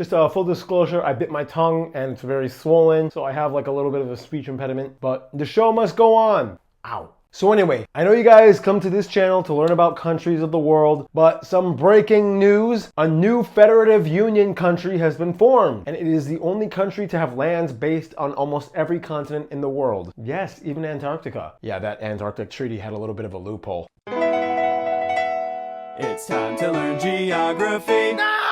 Just full disclosure, I bit my tongue and it's very swollen, so I have like a little bit of a speech impediment, but the show must go on. Ow. So anyway, I know you guys come to this channel to learn about countries of the world, but some breaking news. A new federative union country has been formed, and it is the only country to have lands based on almost every continent in the world. Yes, even Antarctica. Yeah, that Antarctic treaty had a little bit of a loophole. It's time to learn geography. No!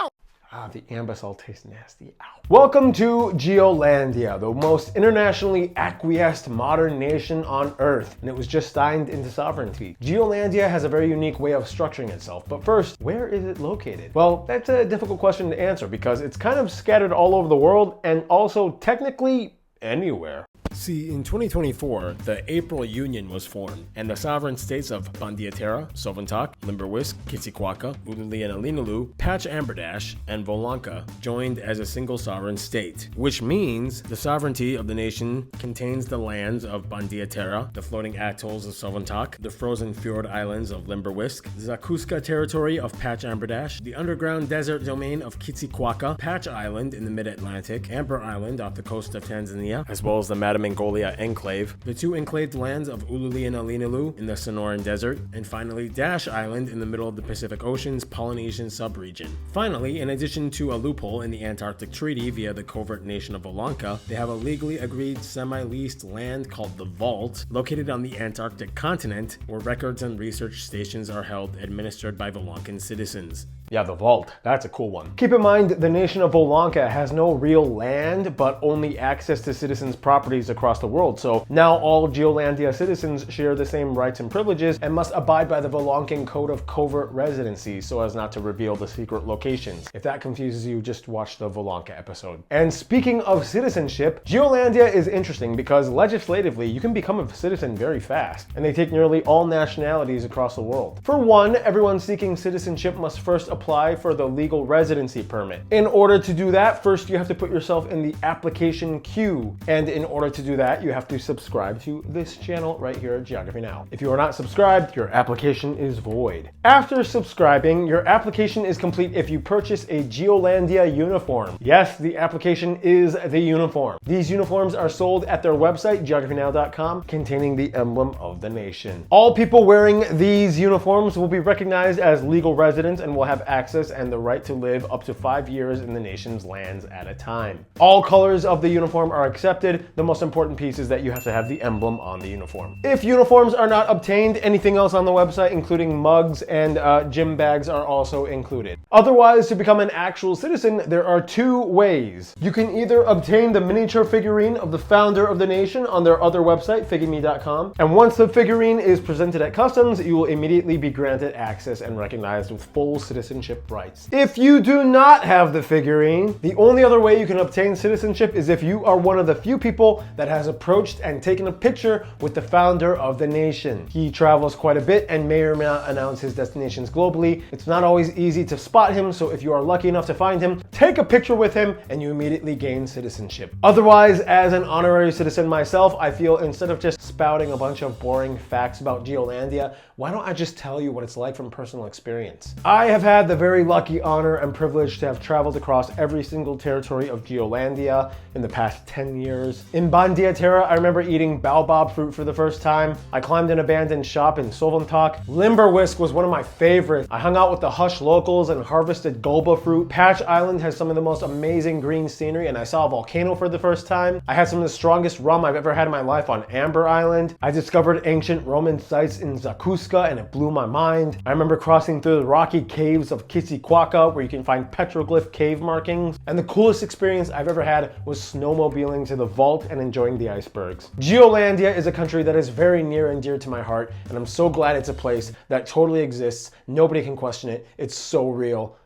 Ah, the ambasol tastes nasty. Ow. Welcome to GEOLANDIA, the most internationally acquiesced modern nation on Earth, and it was just signed into sovereignty. GEOLANDIA has a very unique way of structuring itself, but first, where is it located? Well, that's a difficult question to answer because it's kind of scattered all over the world and also technically anywhere. See, in 2024, the April Union was formed, and the sovereign states of Bandiatera, Sovontok, Limberwisk, Kitsikwaka, Ulilianalinulu, Patch Amberdash, and Volanka joined as a single sovereign state, which means the sovereignty of the nation contains the lands of Bandiatera, the floating atolls of Sovontok, the frozen fjord islands of Limberwisk, the Zakuska territory of Patch Amberdash, the underground desert domain of Kitsikwaka, Patch Island in the mid-Atlantic, Amber Island off the coast of Tanzania, as well as the Mongolia enclave, the two enclaved lands of Ulilianalinulu in the Sonoran Desert, and finally Dash Island in the middle of the Pacific Ocean's Polynesian subregion. Finally, in addition to a loophole in the Antarctic Treaty via the covert nation of Volanka, they have a legally agreed semi-leased land called the Vault, located on the Antarctic continent, where records and research stations are held administered by Volankan citizens. Yeah, the Vault. That's a cool one. Keep in mind, the nation of Volanka has no real land, but only access to citizens' properties across the world. So now all GEOLANDIA citizens share the same rights and privileges and must abide by the Volankan Code of Covert Residency so as not to reveal the secret locations. If that confuses you, just watch the Volanka episode. And speaking of citizenship, GEOLANDIA is interesting because legislatively you can become a citizen very fast, and they take nearly all nationalities across the world. For one, everyone seeking citizenship must first apply for the legal residency permit. In order to do that, first you have to put yourself in the application queue. And in order to do that, you have to subscribe to this channel right here at Geography Now. If you are not subscribed, your application is void. After subscribing, your application is complete if you purchase a GEOLANDIA uniform. Yes, the application is the uniform. These uniforms are sold at their website, geographynow.com, containing the emblem of the nation. All people wearing these uniforms will be recognized as legal residents and will have access and the right to live up to 5 years in the nation's lands at a time. All colors of the uniform are accepted. The most important piece is that you have to have the emblem on the uniform. If uniforms are not obtained, anything else on the website, including mugs and gym bags, are also included. Otherwise, to become an actual citizen, there are two ways. You can either obtain the miniature figurine of the founder of the nation on their other website, figureme.com, and once the figurine is presented at customs, you will immediately be granted access and recognized with full citizenship rights. If you do not have the figurine, the only other way you can obtain citizenship is if you are one of the few people that has approached and taken a picture with the founder of the nation. He travels quite a bit and may or may not announce his destinations globally. It's not always easy to spot him, so if you are lucky enough to find him, take a picture with him and you immediately gain citizenship. Otherwise, as an honorary citizen myself, I feel instead of just spouting a bunch of boring facts about GEOLANDIA, why don't I just tell you what it's like from personal experience? I have had the very lucky honor and privilege to have traveled across every single territory of GEOLANDIA in the past 10 years. In Bandiatera, I remember eating baobab fruit for the first time. I climbed an abandoned shop in Sovontok. Limberwisk was one of my favorites. I hung out with the Hush locals and harvested gulba fruit. Patch Island has some of the most amazing green scenery, and I saw a volcano for the first time. I had some of the strongest rum I've ever had in my life on Amber Island. I discovered ancient Roman sites in Zakuska, and it blew my mind. I remember crossing through the rocky caves of Kitsikwaka, where you can find petroglyph cave markings. And the coolest experience I've ever had was snowmobiling to the Vault and enjoying the icebergs. GEOLANDIA is a country that is very near and dear to my heart, and I'm so glad it's a place that totally exists. Nobody can question it. It's so real.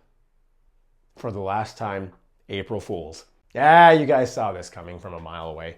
For the last time, April Fools. Ah, you guys saw this coming from a mile away.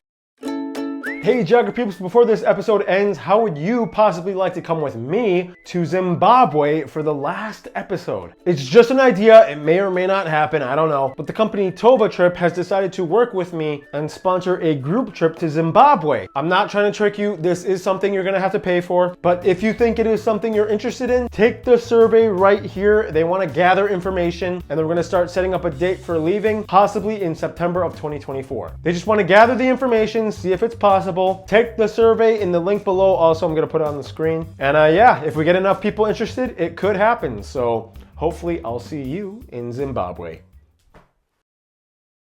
Hey geography peeps, before this episode ends, how would you possibly like to come with me to Zimbabwe for the last episode? It's just an idea, it may or may not happen, I don't know, but the company Tova Trip has decided to work with me and sponsor a group trip to Zimbabwe. I'm not trying to trick you, this is something you're gonna have to pay for, but if you think it is something you're interested in, take the survey right here. They want to gather information and they're going to start setting up a date for leaving, possibly in September of 2024. They just want to gather the information, see if it's possible. Take the survey in the link below. Also, I'm going to put it on the screen. And yeah, if we get enough people interested, it could happen. So hopefully I'll see you in Zimbabwe.